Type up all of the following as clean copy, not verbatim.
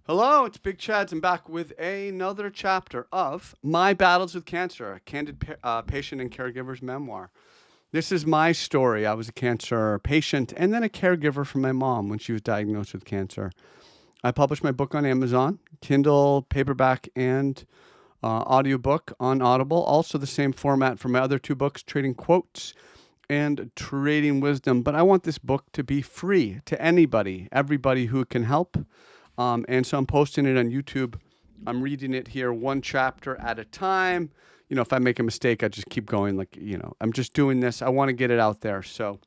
Hello, it's Big Cheds. I'm back with another chapter of My Battles with Cancer, a candid patient and caregiver's memoir. This is my story. I was a cancer patient and then a caregiver for my mom when she was diagnosed with cancer. I published my book on Amazon, Kindle, paperback, and audiobook on Audible. Also the same format for my other two books, Trading Quotes and Trading Wisdom. But I want this book to be free to anybody, everybody who can help. And so I'm posting it on YouTube. I'm reading it here one chapter at a time. If I make a mistake, I just keep going. I'm just doing this. I want to get it out there. So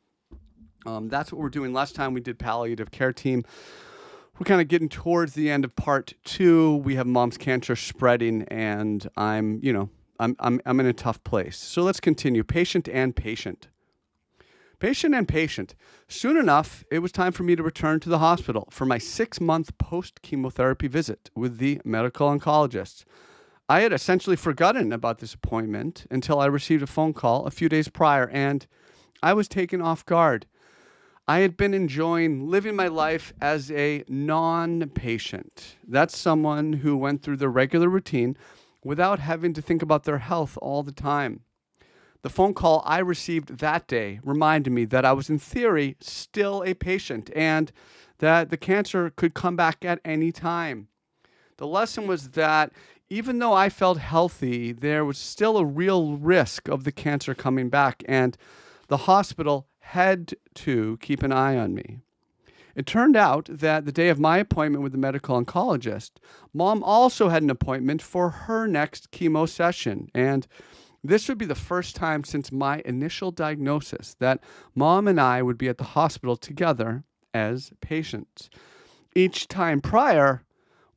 that's what we're doing. Last time we did palliative care team. We're kind of getting towards the end of part 2. We have mom's cancer spreading, and I'm in a tough place. So let's continue. Patient and patient. Patient and patient. Soon enough, it was time for me to return to the hospital for my 6-month post-chemotherapy visit with the medical oncologist. I had essentially forgotten about this appointment until I received a phone call a few days prior, and I was taken off guard. I had been enjoying living my life as a non-patient. That's someone who went through their regular routine without having to think about their health all the time. The phone call I received that day reminded me that I was, in theory, still a patient and that the cancer could come back at any time. The lesson was that even though I felt healthy, there was still a real risk of the cancer coming back, and the hospital had to keep an eye on me. It turned out that the day of my appointment with the medical oncologist, Mom also had an appointment for her next chemo session, and this would be the first time since my initial diagnosis that Mom and I would be at the hospital together as patients. Each time prior,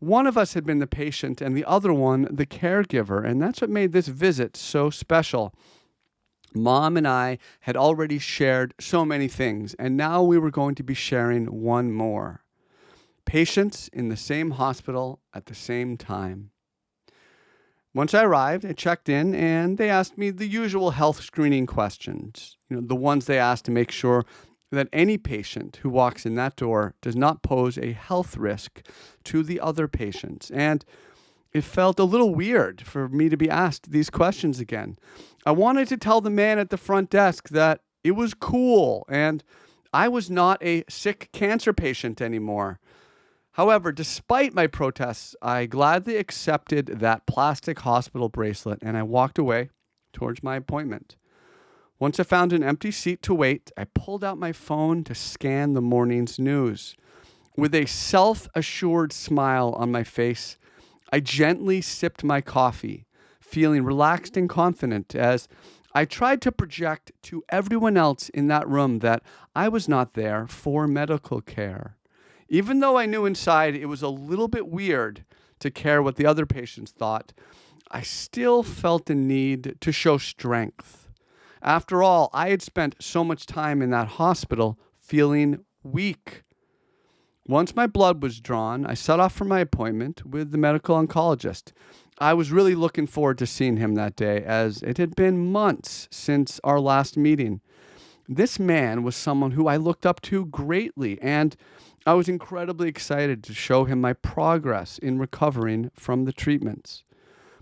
one of us had been the patient and the other one the caregiver, and that's what made this visit so special. Mom and I had already shared so many things, and now we were going to be sharing one more. Patients in the same hospital at the same time. Once I arrived, I checked in, and they asked me the usual health screening questions, the ones they ask to make sure that any patient who walks in that door does not pose a health risk to the other patients. And it felt a little weird for me to be asked these questions again. I wanted to tell the man at the front desk that it was cool and I was not a sick cancer patient anymore. However, despite my protests, I gladly accepted that plastic hospital bracelet and I walked away towards my appointment. Once I found an empty seat to wait, I pulled out my phone to scan the morning's news. With a self-assured smile on my face, I gently sipped my coffee, feeling relaxed and confident as I tried to project to everyone else in that room that I was not there for medical care. Even though I knew inside it was a little bit weird to care what the other patients thought, I still felt the need to show strength. After all, I had spent so much time in that hospital feeling weak. Once my blood was drawn, I set off for my appointment with the medical oncologist. I was really looking forward to seeing him that day, as it had been months since our last meeting. This man was someone who I looked up to greatly, and I was incredibly excited to show him my progress in recovering from the treatments.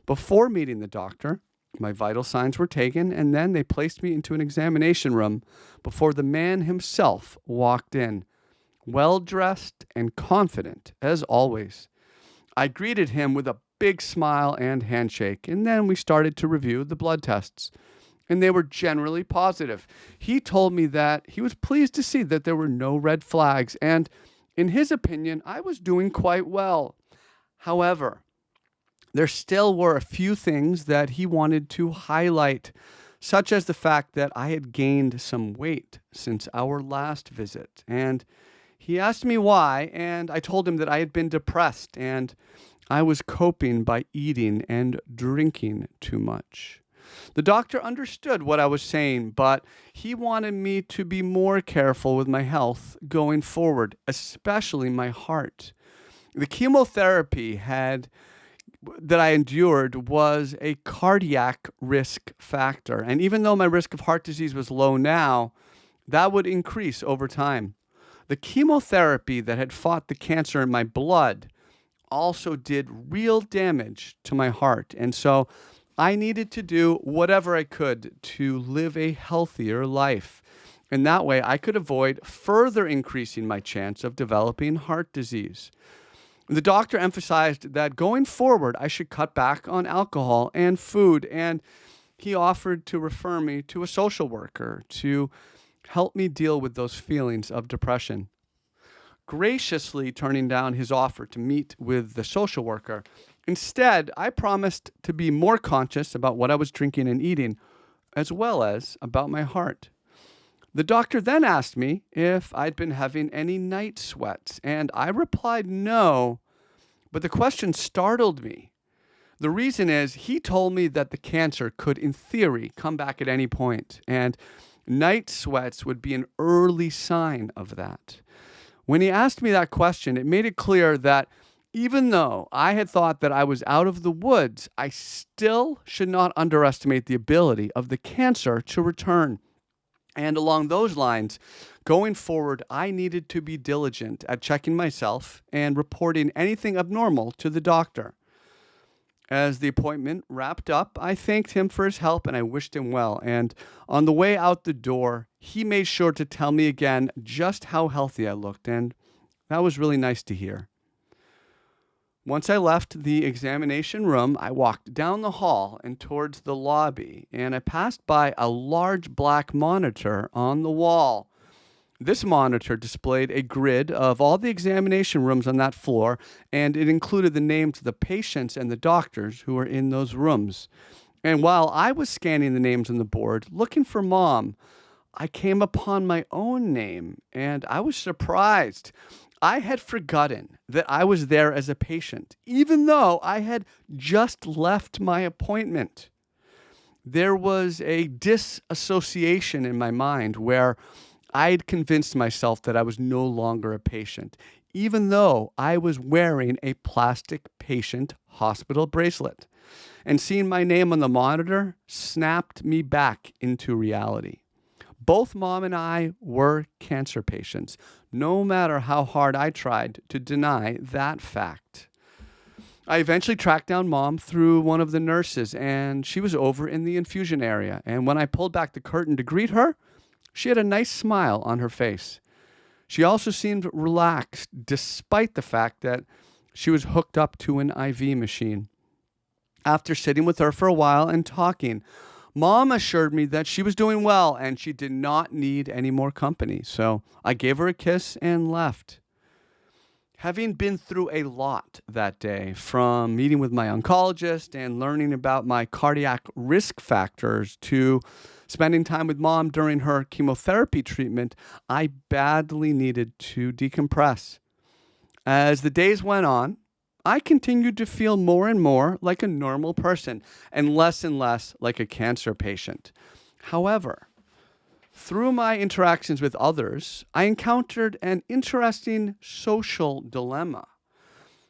Before meeting the doctor, my vital signs were taken, and then they placed me into an examination room before the man himself walked in, well-dressed and confident, as always. I greeted him with a big smile and handshake, and then we started to review the blood tests, and they were generally positive. He told me that he was pleased to see that there were no red flags, and in his opinion, I was doing quite well. However, there still were a few things that he wanted to highlight, such as the fact that I had gained some weight since our last visit. And he asked me why, and I told him that I had been depressed and I was coping by eating and drinking too much. The doctor understood what I was saying, but he wanted me to be more careful with my health going forward, especially my heart. The chemotherapy that I endured was a cardiac risk factor. And even though my risk of heart disease was low now, that would increase over time. The chemotherapy that had fought the cancer in my blood also did real damage to my heart. And so I needed to do whatever I could to live a healthier life. And that way I could avoid further increasing my chance of developing heart disease. The doctor emphasized that going forward, I should cut back on alcohol and food, and he offered to refer me to a social worker to help me deal with those feelings of depression. Graciously turning down his offer to meet with the social worker, instead, I promised to be more conscious about what I was drinking and eating, as well as about my heart. The doctor then asked me if I'd been having any night sweats, and I replied no, but the question startled me. The reason is he told me that the cancer could, in theory, come back at any point, and night sweats would be an early sign of that. When he asked me that question, it made it clear that even though I had thought that I was out of the woods, I still should not underestimate the ability of the cancer to return. And along those lines, going forward, I needed to be diligent at checking myself and reporting anything abnormal to the doctor. As the appointment wrapped up, I thanked him for his help and I wished him well. And on the way out the door, he made sure to tell me again just how healthy I looked, and that was really nice to hear. Once I left the examination room, I walked down the hall and towards the lobby, and I passed by a large black monitor on the wall. This monitor displayed a grid of all the examination rooms on that floor, and it included the names of the patients and the doctors who were in those rooms. And while I was scanning the names on the board, looking for Mom, I came upon my own name, and I was surprised. I had forgotten that I was there as a patient, even though I had just left my appointment. There was a disassociation in my mind where I had convinced myself that I was no longer a patient, even though I was wearing a plastic patient hospital bracelet. And seeing my name on the monitor snapped me back into reality. Both Mom and I were cancer patients, no matter how hard I tried to deny that fact. I eventually tracked down Mom through one of the nurses, and she was over in the infusion area. And when I pulled back the curtain to greet her, she had a nice smile on her face. She also seemed relaxed, despite the fact that she was hooked up to an IV machine. After sitting with her for a while and talking, Mom assured me that she was doing well and she did not need any more company. So I gave her a kiss and left. Having been through a lot that day, from meeting with my oncologist and learning about my cardiac risk factors to spending time with Mom during her chemotherapy treatment, I badly needed to decompress. As the days went on, I continued to feel more and more like a normal person and less like a cancer patient. However, through my interactions with others, I encountered an interesting social dilemma.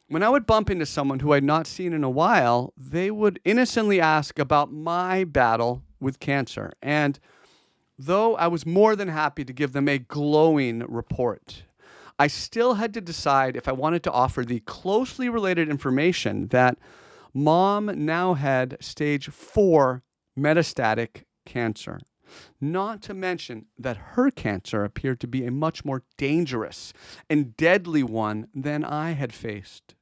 When I would bump into someone who I had not seen in a while, they would innocently ask about my battle with cancer. And though I was more than happy to give them a glowing report, I still had to decide if I wanted to offer the closely related information that Mom now had stage 4 metastatic cancer. Not to mention that her cancer appeared to be a much more dangerous and deadly one than I had faced.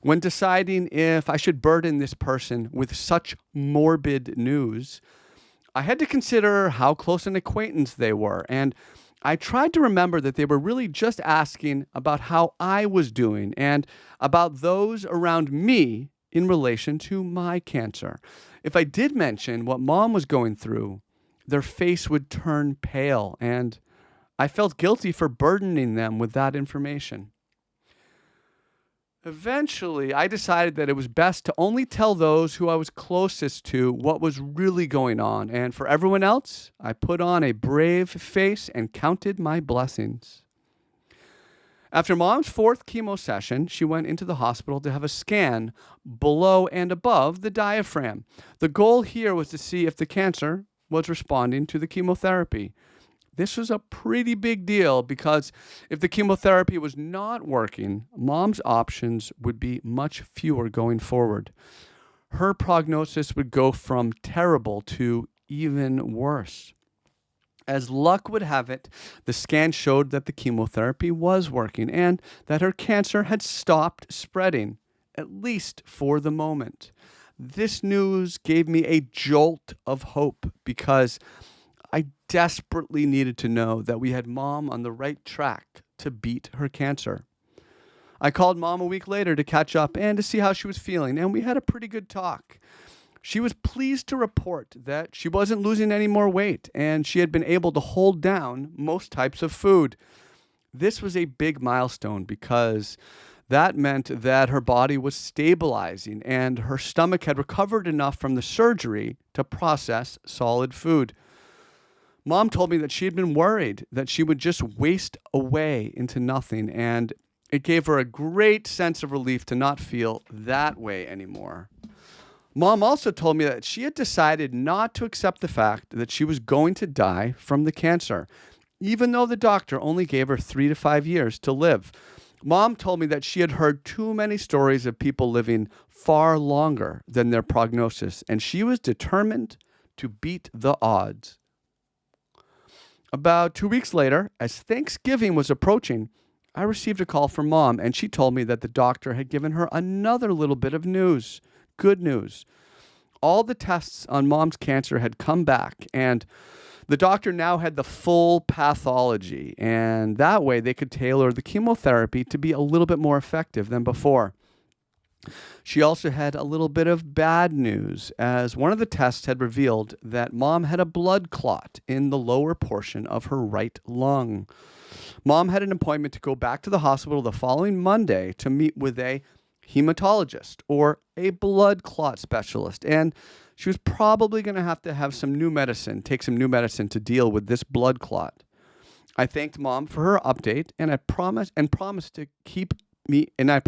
When deciding if I should burden this person with such morbid news, I had to consider how close an acquaintance they were, and I tried to remember that they were really just asking about how I was doing and about those around me in relation to my cancer. If I did mention what Mom was going through, their face would turn pale, and I felt guilty for burdening them with that information. Eventually, I decided that it was best to only tell those who I was closest to what was really going on, and for everyone else, I put on a brave face and counted my blessings. After Mom's 4th chemo session, she went into the hospital to have a scan below and above the diaphragm. The goal here was to see if the cancer was responding to the chemotherapy. This was a pretty big deal because if the chemotherapy was not working, mom's options would be much fewer going forward. Her prognosis would go from terrible to even worse. As luck would have it, the scan showed that the chemotherapy was working and that her cancer had stopped spreading, at least for the moment. This news gave me a jolt of hope because I desperately needed to know that we had mom on the right track to beat her cancer. I called mom a week later to catch up and to see how she was feeling, and we had a pretty good talk. She was pleased to report that she wasn't losing any more weight and she had been able to hold down most types of food. This was a big milestone because that meant that her body was stabilizing and her stomach had recovered enough from the surgery to process solid food. Mom told me that she had been worried that she would just waste away into nothing, and it gave her a great sense of relief to not feel that way anymore. Mom also told me that she had decided not to accept the fact that she was going to die from the cancer, even though the doctor only gave her 3 to 5 years to live. Mom told me that she had heard too many stories of people living far longer than their prognosis, and she was determined to beat the odds. About 2 weeks later, as Thanksgiving was approaching, I received a call from Mom, and she told me that the doctor had given her another little bit of news. Good news. All the tests on Mom's cancer had come back, and the doctor now had the full pathology, and that way they could tailor the chemotherapy to be a little bit more effective than before. She also had a little bit of bad news, as one of the tests had revealed that Mom had a blood clot in the lower portion of her right lung. Mom had an appointment to go back to the hospital the following Monday to meet with a hematologist or a blood clot specialist, and she was probably going to have some new medicine, take some new medicine to deal with this blood clot. I thanked Mom for her update, and I promised to keep me, and I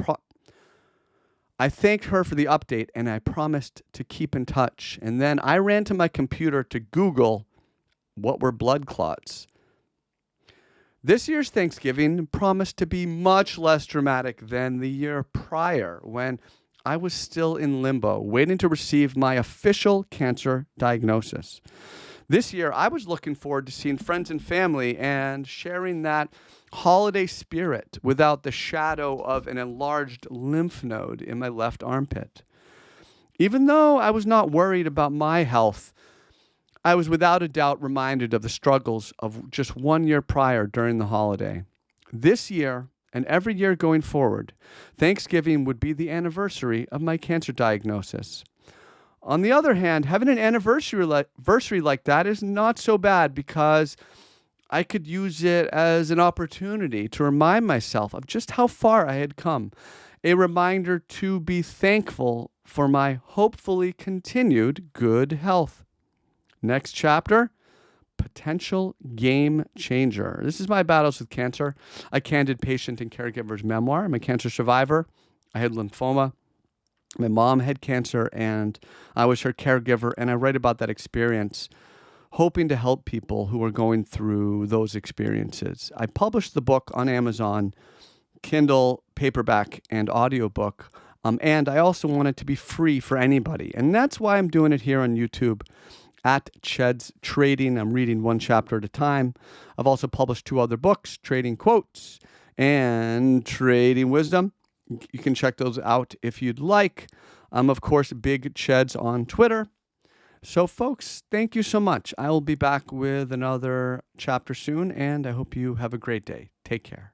thanked her for the update, and I promised to keep in touch. And then I ran to my computer to Google what were blood clots. This year's Thanksgiving promised to be much less dramatic than the year prior, when I was still in limbo, waiting to receive my official cancer diagnosis. This year, I was looking forward to seeing friends and family and sharing that holiday spirit without the shadow of an enlarged lymph node in my left armpit. Even though I was not worried about my health, I was without a doubt reminded of the struggles of just 1 year prior during the holiday. This year, and every year going forward, Thanksgiving would be the anniversary of my cancer diagnosis. On the other hand, having an anniversary like that is not so bad because I could use it as an opportunity to remind myself of just how far I had come. A reminder to be thankful for my hopefully continued good health. Next chapter, potential game changer. This is my battles with cancer, a candid patient and caregiver's memoir. I'm a cancer survivor. I had lymphoma. My mom had cancer, and I was her caregiver, and I write about that experience, hoping to help people who are going through those experiences. I published the book on Amazon, Kindle, paperback, and audiobook, and I also want it to be free for anybody, and that's why I'm doing it here on YouTube at Cheds Trading. I'm reading one chapter at a time. I've also published 2 other books, Trading Quotes and Trading Wisdom. You can check those out if you'd like. I'm, of course, Big Cheds on Twitter. So, folks, thank you so much. I will be back with another chapter soon, and I hope you have a great day. Take care.